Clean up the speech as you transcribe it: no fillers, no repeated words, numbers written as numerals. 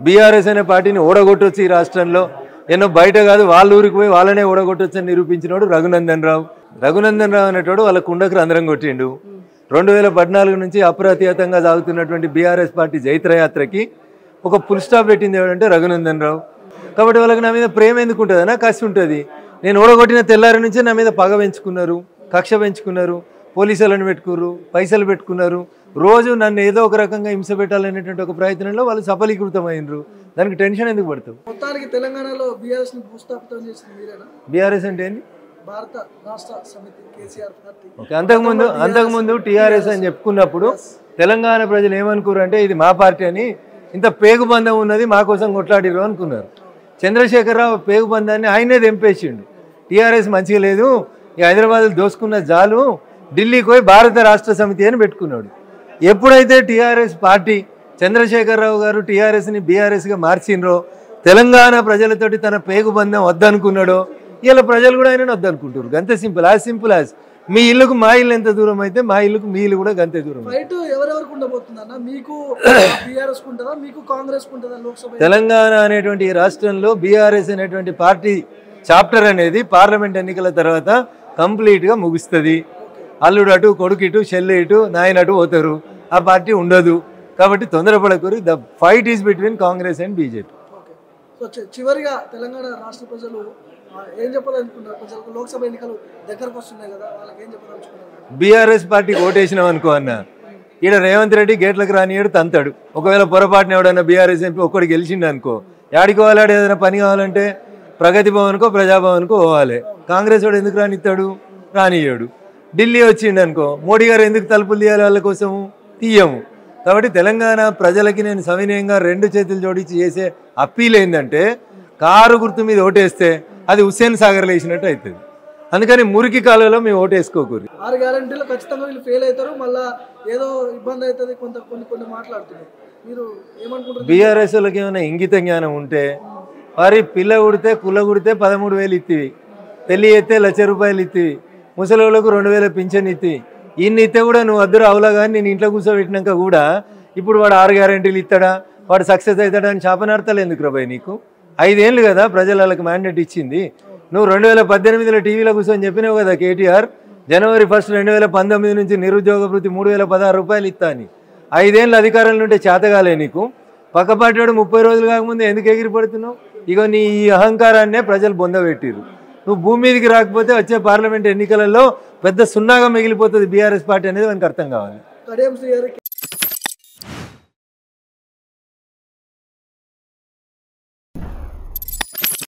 BRS అనే పార్టీని ఓడగొట్టొచ్చు ఈ రాష్ట్రంలో, ఎన్నో బయట కాదు వాళ్ళ ఊరికి పోయి వాళ్ళనే ఓడగొట్టొచ్చు అని నిరూపించినోడు రఘునందన్ రావు. రఘునందన్ రావు అనేటోడు వాళ్ళ కుండకు రంధ్రం కొట్టిండు. 2014 నుంచి అప్రతిహతంగా సాగుతున్నటువంటి బీఆర్ఎస్ పార్టీ జైత్రయాత్రకి ఒక ఫుల్ స్టాప్ పెట్టింది ఎవరంటే రఘునందన్ రావు. కాబట్టి వాళ్ళకి నా మీద ప్రేమ ఎందుకు ఉంటుంది, నా కసి ఉంటుంది. నేను ఓడగొట్టిన తెల్లారి నుంచి నా మీద పగ పెంచుకున్నారు, కక్ష పెంచుకున్నారు, పోలీసులను పెట్టుకున్నారు, పైసలు పెట్టుకున్నారు. రోజు నన్ను ఏదో ఒక రకంగా హింస పెట్టాలనేటువంటి ఒక ప్రయత్నంలో వాళ్ళు సఫలీకృతమైనరు. దానికి టెన్షన్ ఎందుకు పడతావు? మొత్తానికి తెలంగాణలో బీఆర్ఎస్ ని భూస్థాపితం చేసింది మీరేనా? బీఆర్ఎస్ అంటే ఏంటి? భారత రాష్ట్ర సమితి కేసీఆర్ పార్టీ. ఓకే, అంతకుముందు టీఆర్ఎస్ అని చెప్పుకున్నప్పుడు తెలంగాణ ప్రజలు ఏమనుకున్నారు అంటే ఇది మా పార్టీ అని, ఇంత పేగుబంధం ఉన్నది మా కోసం కొట్లాడిరు అనుకున్నారు. చంద్రశేఖరరావు పేగుబంధాన్ని ఆయనే తెంపేసిండు. టీఆర్ఎస్ మంచిగా లేదు, ఈ హైదరాబాద్లో దోసుకున్న జాలు, ఢిల్లీకి పోయి భారత రాష్ట్ర సమితి అని పెట్టుకున్నాడు. ఎప్పుడైతే టీఆర్ఎస్ పార్టీ చంద్రశేఖరరావు గారు టీఆర్ఎస్ని బీఆర్ఎస్గా మార్చిండ్రో, తెలంగాణ ప్రజలతోటి తన పేగుబంధం వద్దనుకున్నాడో, ఇలా ప్రజలు కూడా ఆయన వద్దనుకుంటారు. గంతే సింపుల్, యాజ్ సింపుల్ యాజ్. మీ ఇల్లుకు మా ఇల్లు ఎంత దూరం అయితే మా ఇల్లుకు మీ ఇల్లు కూడా గంతే దూరం. తెలంగాణ అనేటువంటి ఈ రాష్ట్రంలో బీఆర్ఎస్ అనేటువంటి పార్టీ చాప్టర్ అనేది పార్లమెంట్ ఎన్నికల తర్వాత కంప్లీట్గా ముగుస్తుంది. అల్లుడు అటు, కొడుకు ఇటు, చెల్లె ఇటు, నాయన అటు పోతారు. ఆ పార్టీ ఉండదు. కాబట్టి తొందరపడకూరు. The fight is between Congress and BJP. చివరిగా తెలంగాణ రాష్ట్ర ప్రజలు ఏం చెప్పాలనుకుంటారు? లోక్సభ ఎన్నికలు దగ్గరకు వస్తున్నాయి కదా, వాళ్ళకి ఏం చెప్పాలనుకుంటున్నారు? బీఆర్ఎస్ పార్టీకి ఓటేసినాం అనుకో అన్న, ఈడ రేవంత్ రెడ్డి గేట్లకు రానియాడు, తంతాడు. ఒకవేళ పొరపాటున ఎవడన్నా బీఆర్ఎస్ ఎంపీ ఒక్కడు గెలిచిండు అనుకో, యాడికి పోవాలాడు? ఏదైనా పని కావాలంటే ప్రగతి భవన్కో ప్రజాభవన్కో పోవాలి. కాంగ్రెస్ వాడు ఎందుకు రానిస్తాడు? రానియాడు. ఢిల్లీ వచ్చిండు అనుకో, మోడీ గారు ఎందుకు తలుపులు తీయాలి వాళ్ళ కోసము? తీయము. కాబట్టి తెలంగాణ ప్రజలకి నేను సవినయంగా 2 చేతులు జోడించి చేసే అప్పీల్ ఏంటంటే, కారు గుర్తు మీద ఓటేస్తే అది హుస్సేన్ సాగర్లో వేసినట్టు అవుతుంది. అందుకని మురికి కాలంలో మేము ఓటేసుకోకూడదు. 6 గ్యారెంటీలు ఖచ్చితంగా వీళ్ళు ఫెయిల్ అవుతారు, మళ్ళీ ఏదో ఇబ్బంది అవుతుంది, కొన్ని మాట్లాడుతున్నారు. మీరు ఏమనుకుంటారు? బీఆర్ఎస్ వాళ్ళకి ఏమైనా ఇంగిత జ్ఞానం ఉంటే, వారి పిల్ల కుడితే కుల్ల కుడితే 13,000 ఇత్తివి, పెళ్లి అయితే ₹1,00,000 ఇత్తివి, ముసలిళ్ళకు 2,000 పింఛన్ ఇత్తివి. ఇన్ని ఇస్తే కూడా నువ్వు వద్దురు అవులా కానీ నేను ఇంట్లో కూర్చోబెట్టినాక కూడా ఇప్పుడు వాడు 6 గ్యారెంటీలు ఇస్తాడా, వాడు సక్సెస్ అవుతాడా అని శాపనార్థాలు ఎందుకు రాబాయి నీకు? 5 ఏళ్ళు కదా ప్రజలు వాళ్ళకి మ్యాండేట్ ఇచ్చింది. నువ్వు 2018లో టీవీలో కూర్చొని చెప్పినావు కదా కేటీఆర్, జనవరి 1, 2019 నుంచి నిరుద్యోగ భృతి ₹3,016 ఇస్తా అని. 5 ఏళ్ళు అధికారంలో ఉంటే చేతగాలే నీకు? పక్కపాటి వాడు 30 రోజులు కాకముందే ఎందుకు ఎగిరిపడుతున్నావు? ఇగో నీ ఈ అహంకారాన్నే ప్రజలు బొందబెట్టిరు. నువ్వు భూమి మీదకి రాకపోతే వచ్చే పార్లమెంట్ ఎన్నికలలో పెద్ద సున్నాగా మిగిలిపోతుంది బీఆర్ఎస్ పార్టీ అనేది మనకు అర్థం కావాలి.